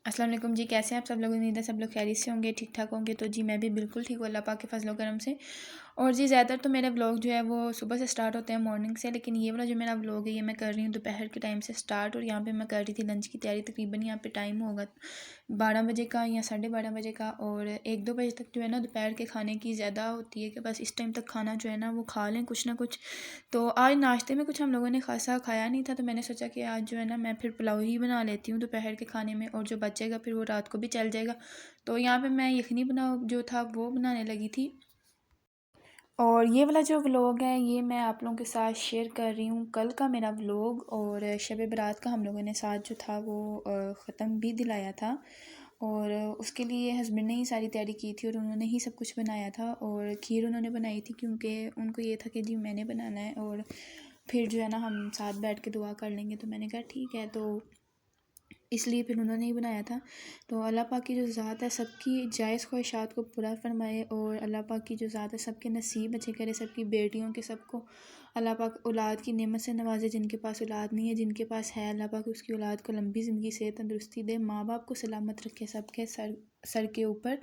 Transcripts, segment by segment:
अस्सलाम वालेकुम जी, कैसे हैं आप सब लोग। उम्मीद है सब लोग खैरियत से होंगे, ठीक ठाक होंगे। तो जी मैं भी बिल्कुल ठीक हूँ अल्लाह पाक के फजल करम से। और जी ज़्यादातर तो मेरे व्लॉग जो है वो सुबह से स्टार्ट होते हैं, मॉर्निंग से। लेकिन ये वाला जो मेरा व्लॉग है ये मैं कर रही हूँ दोपहर के टाइम से स्टार्ट। और यहाँ पे मैं कर रही थी लंच की तैयारी। तकरीबन यहाँ पे टाइम होगा 12 बजे का या 12:30 बजे का। और 1-2 बजे तक जो है ना दोपहर के खाने की ज़्यादा होती है कि बस इस टाइम तक खाना जो है ना वो खा लें कुछ ना कुछ। तो आज नाश्ते में कुछ हम लोगों ने खासा खाया नहीं था, तो मैंने सोचा कि आज जो है ना मैं फिर पुलाव ही बना लेती हूँ दोपहर के खाने में, और जो बचेगा फिर वो रात को भी चल जाएगा। तो यहाँ पे मैं यखनी बना जो था वो बनाने लगी थी। और ये वाला जो व्लॉग है ये मैं आप लोगों के साथ शेयर कर रही हूँ कल का मेरा व्लॉग। और शब बारात का हम लोगों ने साथ जो था वो ख़त्म भी दिलाया था। और उसके लिए हस्बैंड ने ही सारी तैयारी की थी और उन्होंने ही सब कुछ बनाया था। और खीर उन्होंने बनाई थी क्योंकि उनको ये था कि जी मैंने बनाना है, और फिर जो है ना हम साथ बैठ के दुआ कर लेंगे। तो मैंने कहा ठीक है, तो इसलिए फिर उन्होंने ही बनाया था। तो अल्लाह पाक की जो ज़ात है सबकी जायज़ ख्वाहिशात को पूरा फरमाए, और अल्लाह पाक की जो ज़ात है सबके नसीब अच्छे करे, सबकी बेटियों के सबको अल्लाह पाक औलाद की नेमत से नवाजे। जिनके पास औलाद नहीं है, जिनके पास है, अल्लाह पाक उसकी औलाद को लंबी ज़िंदगी से तंदुरुस्ती दे, माँ बाप को सलामत रखे सबके सर सर के ऊपर।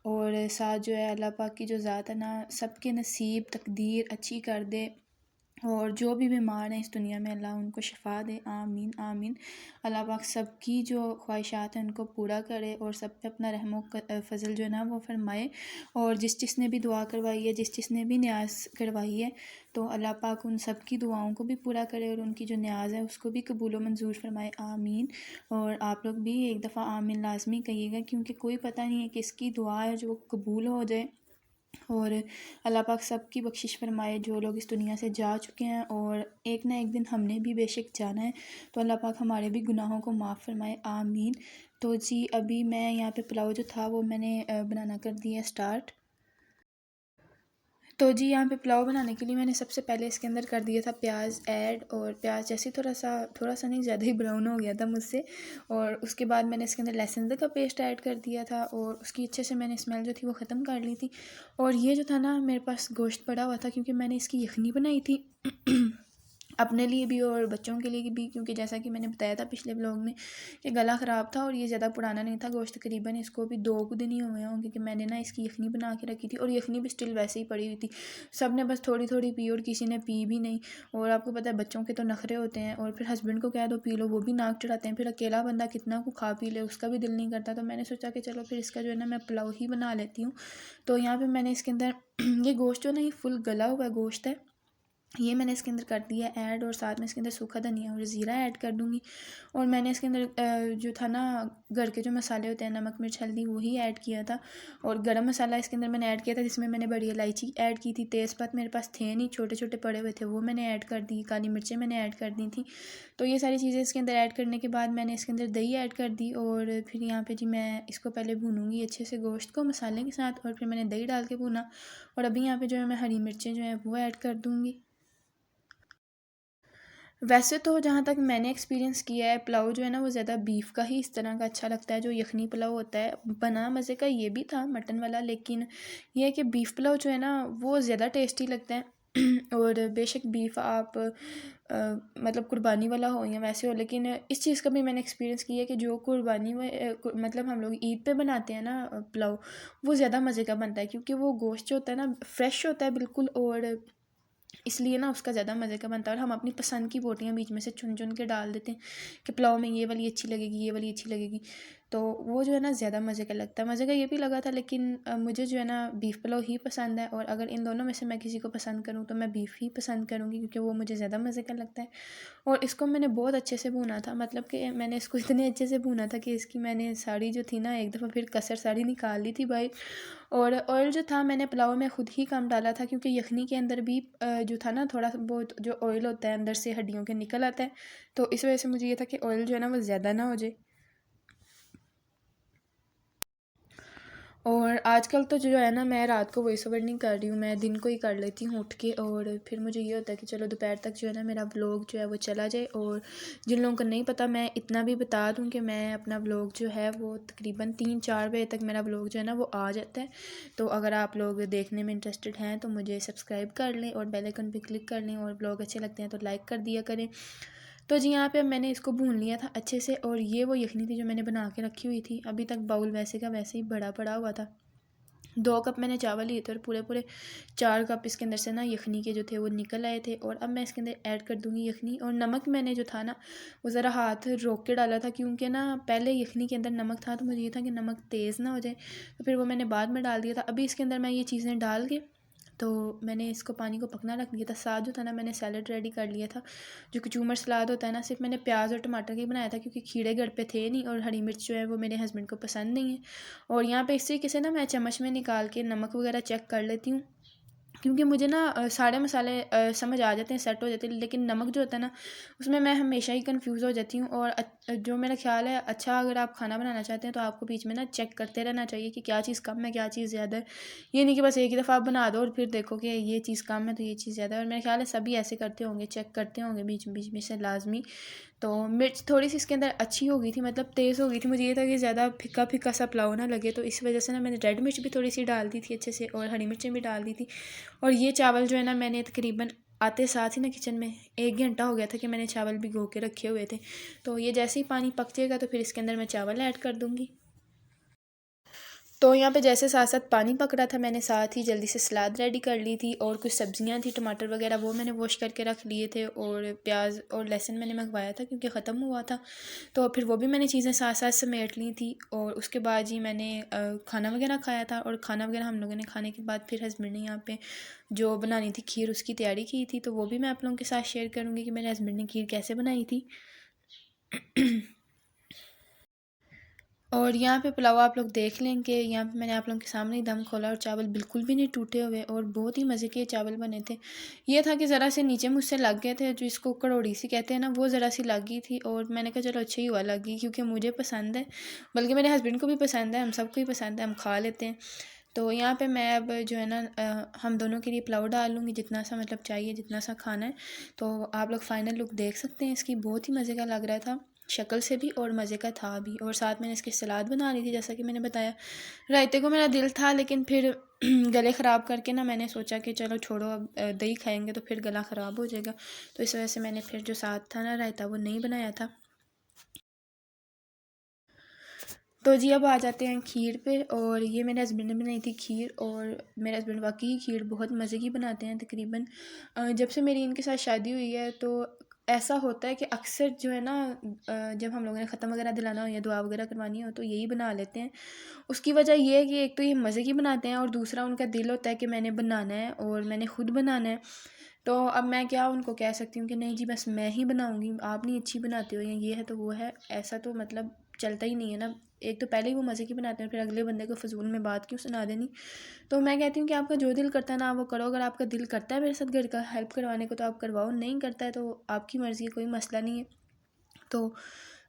और साथ जो है अल्लाह पाक की जो ज़ात है ना सबके नसीब तकदीर अच्छी कर दे। और जो भी बीमार हैं इस दुनिया में अल्लाह उनको शिफ़ा दे, आमीन आमीन। अल्लाह पाक सबकी जो ख्वाहिशात हैं उनको पूरा करे और सब पे अपना रहमो फ़ज़ल जो है ना वो फरमाए। और जिसने भी दुआ करवाई है, जिसने भी न्याज़ करवाई है, तो अल्लाह पाक उन सब की दुआओं को भी पूरा करे और उनकी जो न्याज़ है उसको भी कबूल व मंजूर फरमाए, आमीन। और आप लोग भी एक दफ़ा आमीन लाजमी कहिएगा, क्योंकि कोई पता नहीं है किसकी दुआ है जो कबूल हो जाए। और अल्लाह पाक सबकी बख्शिश फरमाए जो लोग इस दुनिया से जा चुके हैं, और एक ना एक दिन हमने भी बेशक जाना है। तो अल्लाह पाक हमारे भी गुनाहों को माफ़ फरमाए, आमीन। तो जी अभी मैं यहाँ पे पुलाव जो था वो मैंने बनाना कर दिया स्टार्ट। तो जी यहाँ पे पुलाव बनाने के लिए मैंने सबसे पहले इसके अंदर कर दिया था प्याज ऐड। और प्याज जैसे थोड़ा सा नहीं ज़्यादा ही ब्राउन हो गया था मुझसे। और उसके बाद मैंने इसके अंदर लहसुन का पेस्ट ऐड कर दिया था, और उसकी अच्छे से मैंने स्मेल जो थी वो ख़त्म कर ली थी। और ये जो था ना मेरे पास गोश्त पड़ा हुआ था, क्योंकि मैंने इसकी यखनी बनाई थी अपने लिए भी और बच्चों के लिए भी, क्योंकि जैसा कि मैंने बताया था पिछले ब्लॉग में कि गला ख़राब था और ये ज़्यादा पुराना नहीं था गोश्त। तकरीबन इसको भी 2 दिन ही हुए होंगे कि मैंने ना इसकी यखनी बना के रखी थी, और यखनी भी स्टिल वैसे ही पड़ी हुई थी। सब ने बस थोड़ी थोड़ी पी और किसी ने पी भी नहीं। और आपको पता है बच्चों के तो नखरे होते हैं, और फिर हस्बैंड को कह दो पी लो वो भी नाक चढ़ाते हैं, फिर अकेला बंदा कितना को खा पी ले उसका भी दिल नहीं करता। तो मैंने सोचा कि चलो फिर इसका जो है ना मैं पुलाव ही बना लेती हूँ। तो यहाँ पर मैंने इसके अंदर ये गोश्त जो ना ये फुल गला हुआ गोश्त है, ये मैंने इसके अंदर कर दिया ऐड। और साथ में इसके अंदर सूखा धनिया और ज़ीरा ऐड कर दूँगी। और मैंने इसके अंदर जो था ना घर के जो मसाले होते हैं नमक मिर्च हल्दी वही ऐड किया था। और गरम मसाला इसके अंदर मैंने ऐड किया था, जिसमें मैंने बड़ी इलायची ऐड की थी, तेज़पात मेरे पास थे नहीं, छोटे छोटे पड़े हुए थे वो मैंने ऐड कर दी, काली मिर्चें मैंने ऐड कर दी थी। तो ये सारी चीज़ें इसके अंदर ऐड करने के बाद मैंने इसके अंदर दही ऐड कर दी। और फिर यहाँ पे जी मैं इसको पहले भूनूंगी अच्छे से गोश्त को मसाले के साथ, और फिर मैंने दही डाल के भूना। और अभी यहाँ पे जो है मैं हरी मिर्चें जो है वो ऐड कर दूँगी। वैसे तो जहाँ तक मैंने एक्सपीरियंस किया है पुलाव जो है ना वो ज़्यादा बीफ का ही इस तरह का अच्छा लगता है, जो यखनी पुलाव होता है। बना मज़े का ये भी था मटन वाला, लेकिन ये है कि बीफ पुलाव जो है ना वो ज़्यादा टेस्टी लगता है। और बेशक बीफ आप मतलब कुर्बानी वाला हो या वैसे हो, लेकिन इस चीज़ का भी मैंने एक्सपीरियंस किया है कि जो कुर्बानी में मतलब हम लोग ईद पे बनाते हैं ना पुलाव, वो ज़्यादा मज़े का बनता है, क्योंकि वो गोश्त जो होता है ना फ्रेश होता है बिल्कुल। और इसलिए ना उसका ज़्यादा मज़े का बनता है। और हम अपनी पसंद की बोटियाँ बीच में से चुन चुन के डाल देते हैं कि पुलाव में ये वाली अच्छी लगेगी, ये वाली अच्छी लगेगी। तो वो जो है ना ज़्यादा मज़े का लगता है। मज़े का ये भी लगा था, लेकिन मुझे जो है ना बीफ पुलाव ही पसंद है। और अगर इन दोनों में से मैं किसी को पसंद करूँ तो मैं बीफ ही पसंद करूँगी, क्योंकि वो मुझे ज़्यादा मज़े का लगता है। और इसको मैंने बहुत अच्छे से भूना था, मतलब कि मैंने इसको इतने अच्छे से भूना था कि इसकी मैंने साड़ी जो थी ना एक दफ़ा फिर कसर साड़ी निकाल ली थी भाई। और ऑयल जो था मैंने पुलाव में ख़ुद ही कम डाला था, क्योंकि यखनी के अंदर भी जो था ना थोड़ा बहुत जो ऑयल होता है अंदर से हड्डियों के निकल आता है। तो इस वजह से मुझे ये था कि ऑयल जो है ना वो ज़्यादा ना हो जाए। और आजकल तो जो है ना मैं रात को वॉइस ओवर नहीं कर रही हूँ, मैं दिन को ही कर लेती हूँ उठ के। और फिर मुझे ये होता है कि चलो दोपहर तक जो है ना मेरा व्लॉग जो है वो चला जाए। और जिन लोगों को नहीं पता मैं इतना भी बता दूँ कि मैं अपना व्लॉग जो है वो तकरीबन 3-4 बजे तक मेरा व्लॉग जो है ना वो आ जाता है। तो अगर आप लोग देखने में इंटरेस्टेड हैं तो मुझे सब्सक्राइब कर लें और बेल आइकन पर क्लिक कर लें, और व्लॉग अच्छे लगते हैं तो लाइक कर दिया करें। तो जी यहाँ पे अब मैंने इसको भून लिया था अच्छे से, और ये वो यखनी थी जो मैंने बना के रखी हुई थी। अभी तक बाउल वैसे का वैसे ही बड़ा पड़ा हुआ था। 2 कप मैंने चावल लिए थे और पूरे पूरे 4 कप इसके अंदर से ना यखनी के जो थे वो निकल आए थे। और अब मैं इसके अंदर ऐड कर दूँगी यखनी। और नमक मैंने जो था ना वो ज़रा हाथ रोक के डाला था, क्योंकि ना पहले यखनी के अंदर नमक था, तो मुझे ये था कि नमक तेज़ ना हो जाए, तो फिर वो मैंने बाद में डाल दिया था। अभी इसके अंदर मैं ये चीज़ें डाल के तो मैंने इसको पानी को पकना रख दिया था। साथ जो था ना मैंने सैलड रेडी कर लिया था, जो कचूमर सलाद होता है ना, सिर्फ मैंने प्याज और टमाटर का ही बनाया था, क्योंकि खीरे घर पे थे नहीं और हरी मिर्च जो है वो मेरे हस्बैंड को पसंद नहीं है। और यहाँ पे इस तरीके से ना मैं चम्मच में निकाल के नमक वगैरह चेक कर लेती हूँ, क्योंकि मुझे ना सारे मसाले समझ आ जाते हैं, सेट हो जाते हैं, लेकिन नमक जो होता है ना उसमें मैं हमेशा ही कंफ्यूज हो जाती हूँ। और जो मेरा ख्याल है, अच्छा अगर आप खाना बनाना चाहते हैं तो आपको बीच में ना चेक करते रहना चाहिए कि क्या चीज़ कम है, क्या चीज़ ज़्यादा है। ये नहीं कि बस एक ही दफ़ा आप बना दो और फिर देखो कि ये चीज़ कम है तो ये चीज़ ज़्यादा है। और मेरा ख्याल है सभी ऐसे करते होंगे, चेक करते होंगे बीच बीच में से लाजमी। तो मिर्च थोड़ी सी इसके अंदर अच्छी हो गई थी, मतलब तेज़ हो गई थी। मुझे ये था कि ज़्यादा फीका फीका सा पुलाव ना लगे, तो इस वजह से ना मैंने रेड मिर्च भी थोड़ी सी डाल दी थी अच्छे से, और हरी मिर्चें भी डाल दी थी। और ये चावल जो है ना मैंने तकरीबन आते साथ ही ना किचन में 1 घंटा हो गया था कि मैंने चावल भिगो के रखे हुए थे। तो ये जैसे ही पानी पक जाएगा तो फिर इसके अंदर मैं चावल ऐड कर दूँगी। तो यहाँ पे जैसे साथ साथ पानी पक रहा था, मैंने साथ ही जल्दी से सलाद रेडी कर ली थी, और कुछ सब्जियां थी, टमाटर वगैरह वो मैंने वॉश करके रख लिए थे, और प्याज और लहसुन मैंने मंगवाया था क्योंकि ख़त्म हुआ था। तो फिर वो भी मैंने चीज़ें साथ साथ समेट ली थी। और उसके बाद जी मैंने खाना वगैरह खाया था, और खाना वगैरह हम लोगों ने खाने के बाद फिर हस्बैंड ने यहाँ पे जो बनानी थी खीर, उसकी तैयारी की थी। तो वो भी मैं आप लोगों के साथ शेयर करूँगी कि मेरे हस्बैंड ने खीर कैसे बनाई थी। और यहाँ पे पुलाव आप लोग देख लें कि यहाँ पे मैंने आप लोगों के सामने ही दम खोला, और चावल बिल्कुल भी नहीं टूटे हुए और बहुत ही मज़े के चावल बने थे। ये था कि ज़रा से नीचे मुझसे लग गए थे, जो इसको कड़ोड़ी सी कहते हैं ना, वो ज़रा सी लग गई थी। और मैंने कहा चलो अच्छा ही हुआ लग गई, क्योंकि मुझे पसंद है, बल्कि मेरे हस्बैंड को भी पसंद है, हम सबको ही पसंद है, हम खा लेते हैं। तो यहाँ पे मैं अब जो है ना हम दोनों के लिए पुलाव डाल लूँगी, जितना सा मतलब चाहिए, जितना सा खाना है। तो आप लोग फाइनल लुक देख सकते हैं इसकी, बहुत ही मज़े का लग रहा था शक्ल से भी, और मज़े का था भी। और साथ मैंने इसकी सलाद बना ली थी, जैसा कि मैंने बताया। रायते को मेरा दिल था, लेकिन फिर गले ख़राब करके ना मैंने सोचा कि चलो छोड़ो, अब दही खाएंगे तो फिर गला ख़राब हो जाएगा। तो इस वजह से मैंने फिर जो साथ था ना रायता, वो नहीं बनाया था। तो जी अब आ जाते हैं खीर पे। और ये मेरे हस्बैंड ने बनाई थी खीर, और मेरे हस्बैंड वाकई खीर बहुत मज़े की बनाते हैं। तकरीबन जब से मेरी इनके साथ शादी हुई है, तो ऐसा होता है कि अक्सर जो है ना जब हम लोगों ने ख़त्म वगैरह दिलाना हो या दुआ वगैरह करवानी हो तो यही बना लेते हैं। उसकी वजह ये है कि एक तो ये मज़े की बनाते हैं, और दूसरा उनका दिल होता है कि मैंने बनाना है और मैंने ख़ुद बनाना है। तो अब मैं क्या उनको कह सकती हूँ कि नहीं जी बस मैं ही बनाऊँगी, आप नहीं अच्छी बनाते हो, या ये है तो वो है, ऐसा तो मतलब चलता ही नहीं है ना। एक तो पहले ही वो मज़े की बनाते हैं, फिर अगले बंदे को फ़िज़ूल में बात क्यों सुना देनी। तो मैं कहती हूँ कि आपका जो दिल करता है ना, आप वो करो। अगर आपका दिल करता है मेरे साथ घर का हेल्प करवाने को तो आप करवाओ, नहीं करता है तो आपकी मर्ज़ी है, कोई मसला नहीं है। तो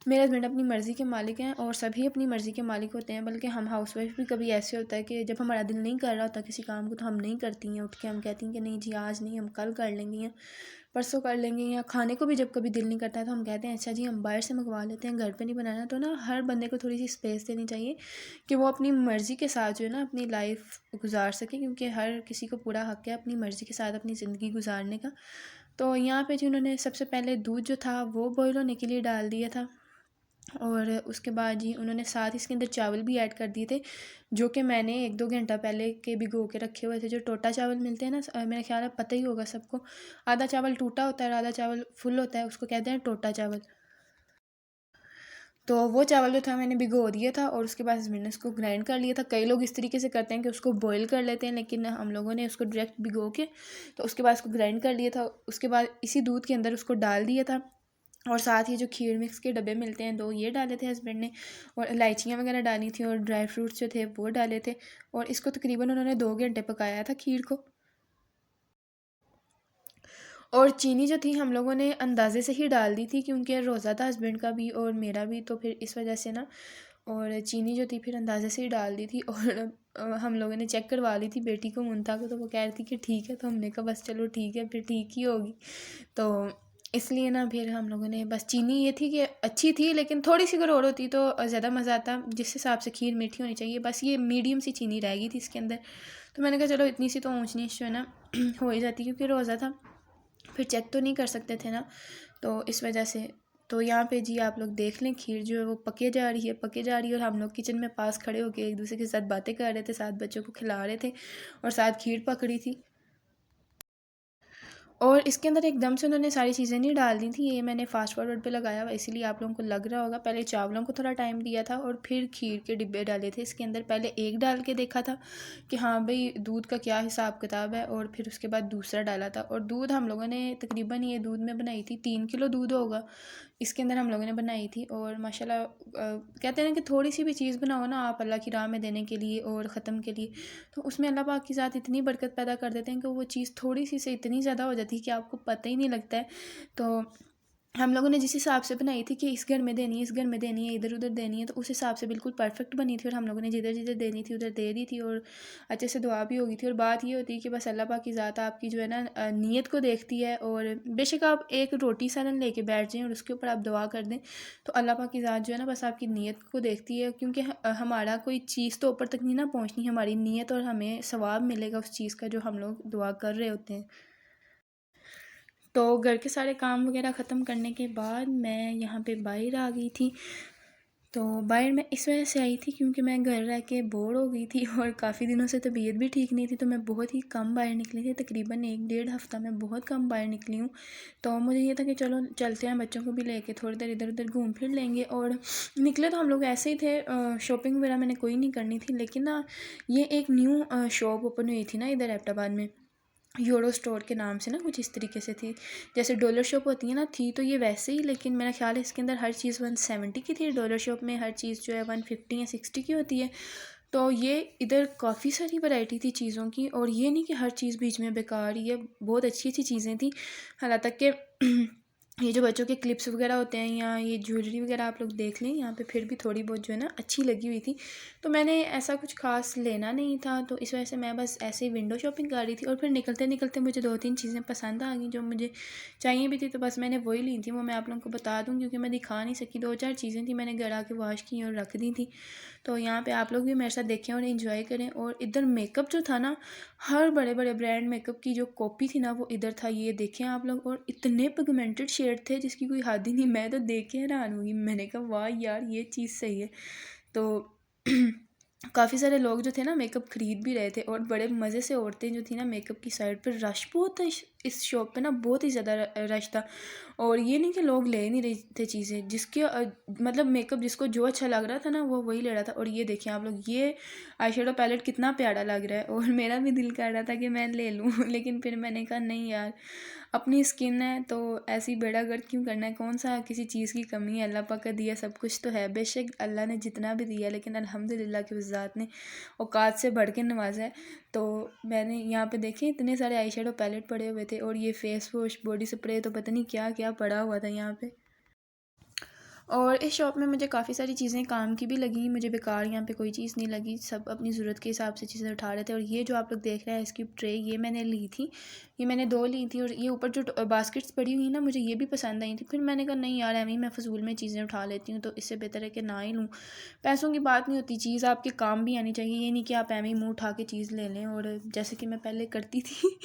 मेरे हस्बैंड अपनी मर्ज़ी के मालिक हैं, और सभी अपनी मर्ज़ी के मालिक होते हैं। बल्कि हम हाउसवाइफ भी कभी ऐसे होता है कि जब हमारा दिल नहीं कर रहा होता किसी काम को, तो हम नहीं करती हैं, उठ के हम कहती हैं कि नहीं जी आज नहीं, हम कल कर लेंगे या परसों कर लेंगे। या खाने को भी जब कभी दिल नहीं करता है तो हम कहते हैं अच्छा जी हम बाहर से मंगवा लेते हैं, घर पे नहीं बनाना। तो ना हर बंदे को थोड़ी सी स्पेस देनी चाहिए कि वो अपनी मर्ज़ी के साथ जो है ना अपनी लाइफ गुजार सके, क्योंकि हर किसी को पूरा हक़ है अपनी मर्ज़ी के साथ अपनी ज़िंदगी गुजारने का। तो यहाँ पे जी उन्होंने सबसे पहले दूध जो था वो बॉयल होने के लिए डाल दिया था, और उसके बाद जी उन्होंने साथ ही इसके अंदर चावल भी ऐड कर दिए थे, जो कि मैंने 1-2 घंटा पहले के भिगो के रखे हुए थे। जो टोटा चावल मिलते हैं ना, मेरा ख्याल है पता ही होगा सबको, आधा चावल टूटा होता है और आधा चावल फुल होता है, उसको कहते हैं टोटा चावल। तो वो चावल जो था मैंने भिगो दिया था, और उसके बाद मैंने उसको ग्राइंड कर लिया था। कई लोग इस तरीके से करते हैं कि उसको बॉईल कर लेते हैं, लेकिन हम लोगों ने उसको डायरेक्ट भिगो के तो उसके बाद उसको ग्राइंड कर लिया था। उसके बाद इसी दूध के अंदर उसको डाल दिया था, और साथ ही जो खीर मिक्स के डब्बे मिलते हैं 2, ये डाले थे हस्बैंड ने, और इलायचियाँ वगैरह डाली थी, और ड्राई फ्रूट्स जो थे वो डाले थे। और इसको तकरीबन उन्होंने 2 घंटे पकाया था खीर को। और चीनी जो थी हम लोगों ने अंदाज़े से ही डाल दी थी, क्योंकि रोज़ा था हस्बैंड का भी और मेरा भी, तो फिर इस वजह से ना, और चीनी जो थी फिर अंदाज़े से ही डाल दी थी। और हम लोगों ने चेक करवा ली थी बेटी को, मुनता को, तो वो कह रही थी कि ठीक है, तो हमने कहा बस चलो ठीक है, फिर ठीक ही होगी। तो इसलिए ना फिर हम लोगों ने बस, चीनी ये थी कि अच्छी थी, लेकिन थोड़ी सी अगर और होती तो ज़्यादा मज़ा आता। जिस हिसाब से खीर मीठी होनी चाहिए, बस ये मीडियम सी चीनी रह गई थी इसके अंदर। तो मैंने कहा चलो इतनी सी तो ऊँच नीच जो है ना हो ही जाती, क्योंकि रोज़ा था, फिर चेक तो नहीं कर सकते थे ना। तो इस वजह से तो यहाँ पे जी आप लोग देख लें, खीर जो है वो पके जा रही है, और हम लोग किचन में पास खड़े होकर एक दूसरे के साथ बातें कर रहे थे, साथ बच्चों को खिला रहे थे और साथ खीर पकड़ी थी। और इसके अंदर एकदम से उन्होंने सारी चीज़ें नहीं डाल दी थी, ये मैंने फास्ट फॉरवर्ड पे लगाया हुआ, इसीलिए आप लोगों को लग रहा होगा। पहले चावलों को थोड़ा टाइम दिया था और फिर खीर के डिब्बे डाले थे इसके अंदर। पहले एक डाल के देखा था कि हाँ भाई दूध का क्या हिसाब किताब है, और फिर उसके बाद दूसरा डाला था। और दूध हम लोगों ने तकरीबन ये दूध में बनाई थी, 3 किलो दूध होगा इसके अंदर हम लोगों ने बनाई थी। और माशाल्लाह कहते हैं ना कि थोड़ी सी भी चीज़ बनाओ ना आप अल्लाह की राह में देने के लिए और ख़त्म के लिए, तो उसमें अल्लाह पाक की ज़ात इतनी बरकत पैदा कर देते हैं कि वो चीज़ थोड़ी सी से इतनी ज़्यादा हो जाती है कि आपको पता ही नहीं लगता है। तो हम लोगों ने जिस हिसाब से बनाई थी कि इस घर में देनी है, इस घर में देनी है, इधर उधर देनी है, तो उस हिसाब से बिल्कुल परफेक्ट बनी थी। और हम लोगों ने जिधर जिधर देनी थी उधर दे दी थी, और अच्छे से दुआ भी होगी थी। और बात ये होती है कि बस अल्लाह पाक की ज़ात आपकी जो है ना नीयत को देखती है। और बेशक आप एक रोटी सालन लेके बैठ जाएँ और उसके ऊपर आप दुआ कर दें, तो अल्लाह पाक की ज़ात जो है ना बस आपकी नीयत को देखती है। क्योंकि हमारा कोई चीज़ तो ऊपर तक नहीं ना पहुँचनी, हमारी नीयत, और हमें सवाब मिलेगा उस चीज़ का जो हम लोग दुआ कर रहे होते हैं। तो घर के सारे काम वगैरह ख़त्म करने के बाद मैं यहाँ पे बाहर आ गई थी। तो बाहर मैं इस वजह से आई थी क्योंकि मैं घर रह के बोर हो गई थी और काफ़ी दिनों से तबीयत भी ठीक नहीं थी, तो मैं बहुत ही कम बाहर निकली थी। तकरीबन 1 डेढ़ हफ़्ता मैं बहुत कम बाहर निकली हूँ। तो मुझे ये था कि चलो चलते हैं, बच्चों को भी लेके थोड़ी देर इधर उधर घूम फिर लेंगे। और निकले तो हम लोग ऐसे ही थे, शॉपिंग वगैरह मैंने कोई नहीं करनी थी। लेकिन ना ये एक न्यू शॉप ओपन हुई थी ना इधर एबटाबाद में, यूरो स्टोर के नाम से ना, कुछ इस तरीके से थी जैसे डॉलर शॉप होती है ना, थी तो ये वैसे ही। लेकिन मेरा ख्याल है इसके अंदर हर चीज़ 170 की थी, डॉलर शॉप में हर चीज़ जो है 150 या 60 की होती है। तो ये इधर काफ़ी सारी वैरायटी थी चीज़ों की, और ये नहीं कि हर चीज़ बीच में बेकार ही है, बहुत अच्छी अच्छी चीज़ें थी। हालांकि कि ये जो बच्चों के क्लिप्स वगैरह होते हैं या ये ज्वेलरी वगैरह आप लोग देख लें यहाँ पे, फिर भी थोड़ी बहुत जो है ना अच्छी लगी हुई थी। तो मैंने ऐसा कुछ खास लेना नहीं था, तो इस वजह से मैं बस ऐसे ही विंडो शॉपिंग कर रही थी। और फिर निकलते निकलते मुझे 2 3 चीज़ें पसंद आ गई जो मुझे चाहिए भी थी, तो बस मैंने वही ली थी। वो मैं आप लोगों को बता दूँ क्योंकि मैं दिखा नहीं सकी, 2 4 चीज़ें थी मैंने घर आके वॉश की और रख दी थी। तो यहाँ पे आप लोग भी मेरे साथ देखें और इन्जॉय करें। और इधर मेकअप जो था ना, हर बड़े बड़े ब्रांड मेकअप की जो कॉपी थी ना वो इधर था, ये देखें आप लोग। और इतने पिगमेंटेड शेड थे जिसकी कोई हद ही नहीं, मैं तो देख के हैरान हुई। मैंने कहा वाह यार ये चीज़ सही है। तो काफ़ी सारे लोग जो थे ना मेकअप ख़रीद भी रहे थे, और बड़े मज़े से औरतें जो थी ना मेकअप की साइड पर, रश बहुत था इस शॉप पे ना, बहुत ही ज़्यादा रश था। और ये नहीं कि लोग ले नहीं रहे थे चीज़ें, जिसके मतलब मेकअप जिसको जो अच्छा लग रहा था ना वो वही ले रहा था। और ये देखिए आप लोग, ये आई शेडो पैलेट कितना प्यारा लग रहा है, और मेरा भी दिल कर रहा था कि मैं ले लूँ लेकिन फिर मैंने कहा नहीं यार, अपनी स्किन है तो ऐसी बेड़ा गर्क क्यों करना है, कौन सा किसी चीज़ की कमी है, अल्लाह पाक का दिया सब कुछ तो है। बेशक अल्लाह ने जितना भी दिया, लेकिन अल्हम्दुलिल्लाह की उस ज़ात ने औकात से बढ़ के नवाजा है। तो मैंने यहाँ पे देखे इतने सारे आई शेडो पैलेट पड़े हुए थे, और ये फेस वॉश बॉडी स्प्रे तो पता नहीं क्या क्या पड़ा हुआ था यहाँ पे। और इस शॉप में मुझे काफ़ी सारी चीज़ें काम की भी लगी, मुझे बेकार यहाँ पे कोई चीज़ नहीं लगी, सब अपनी ज़रूरत के हिसाब से चीज़ें उठा रहे थे। और ये जो आप लोग देख रहे हैं इसकी ट्रे, ये मैंने ली थी, ये मैंने 2 ली थी। और ये ऊपर जो बास्केट्स पड़ी हुई ना, मुझे ये भी पसंद आई थी। फिर मैंने कहा नहीं यार एवं मैं फ़जूल में चीज़ें उठा लेती हूँ, तो इससे बेहतर है कि ना ही लूँ। पैसों की बात नहीं होती, चीज़ आपके काम भी आनी चाहिए, ये नहीं कि आप एवं मुँह उठा के चीज़ ले लें। और जैसे कि मैं पहले करती थी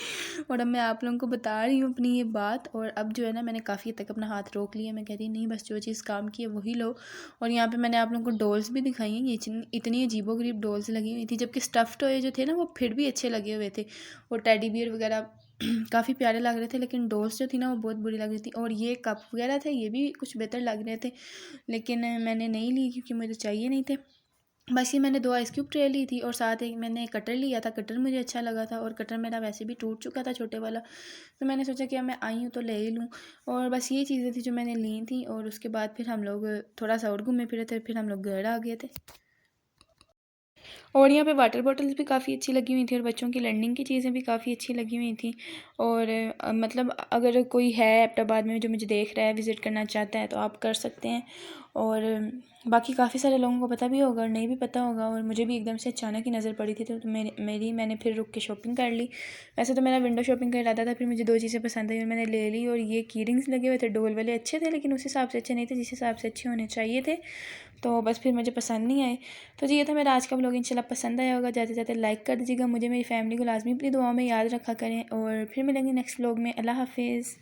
और अब मैं आप लोगों को बता रही हूँ अपनी ये बात। और अब जो है ना मैंने काफ़ी हद तक अपना हाथ रोक लिया, मैं कहती नहीं बस जो चीज़ काम की है वही लो। और यहाँ पे मैंने आप लोगों को डॉल्स भी दिखाई हैं, ये इतनी अजीबोगरीब डॉल्स लगी हुई थी, जबकि स्टफ़ टॉय जो थे ना वो फिर भी अच्छे लगे हुए थे, और टेडी बियर वगैरह काफ़ी प्यारे लग रहे थे। लेकिन डॉल्स जो थी ना वो बहुत बुरी लग रही थी। और ये कप वगैरह थे ये भी कुछ बेहतर लग रहे थे, लेकिन मैंने नहीं ली क्योंकि मुझे चाहिए नहीं थे। बस ये मैंने 2 आइस क्यूब ट्रे ली थी, और साथ एक मैंने कटर लिया था, कटर मुझे अच्छा लगा था, और कटर मेरा वैसे भी टूट चुका था छोटे वाला, तो मैंने सोचा कि अब मैं आई हूँ तो ले ही लूँ। और बस ये चीज़ें थी जो मैंने ली थी। और उसके बाद फिर हम लोग थोड़ा सा और घूमे फिरे थे, फिर हम लोग घर आ गए थे। और यहाँ पे वाटर बॉटल्स भी काफ़ी अच्छी लगी हुई थी, और बच्चों की लर्निंग की चीज़ें भी काफ़ी अच्छी लगी हुई थी। और मतलब अगर कोई है एबटाबाद में जो मुझे देख रहा है, विज़िट करना चाहता है, तो आप कर सकते हैं। और बाकी काफ़ी सारे लोगों को पता भी होगा और नहीं भी पता होगा, और मुझे भी एकदम से अचानक ही नज़र पड़ी थी, तो मैंने फिर रुक के शॉपिंग कर ली। वैसे तो मेरा विंडो शॉपिंग का इरादा था, फिर मुझे 2 चीज़ें पसंद आई और मैंने ले ली। और ये की रिंग्स लगे हुए थे डोल वाले, अच्छे थे लेकिन उस हिसाब से अच्छे नहीं थे जिस हिसाब से अच्छे होने चाहिए थे, तो बस फिर मुझे पसंद नहीं आए। तो जी ये था मेरा आज का व्लॉग, इंशाल्लाह पसंद आया होगा। जाते जाते लाइक कर दीजिएगा, मुझे मेरी फैमिली को लाजमी अपनी दुआ में याद रखा करें, और फिर मिलेंगे नेक्स्ट व्लॉग में। अल्लाह हाफिज़।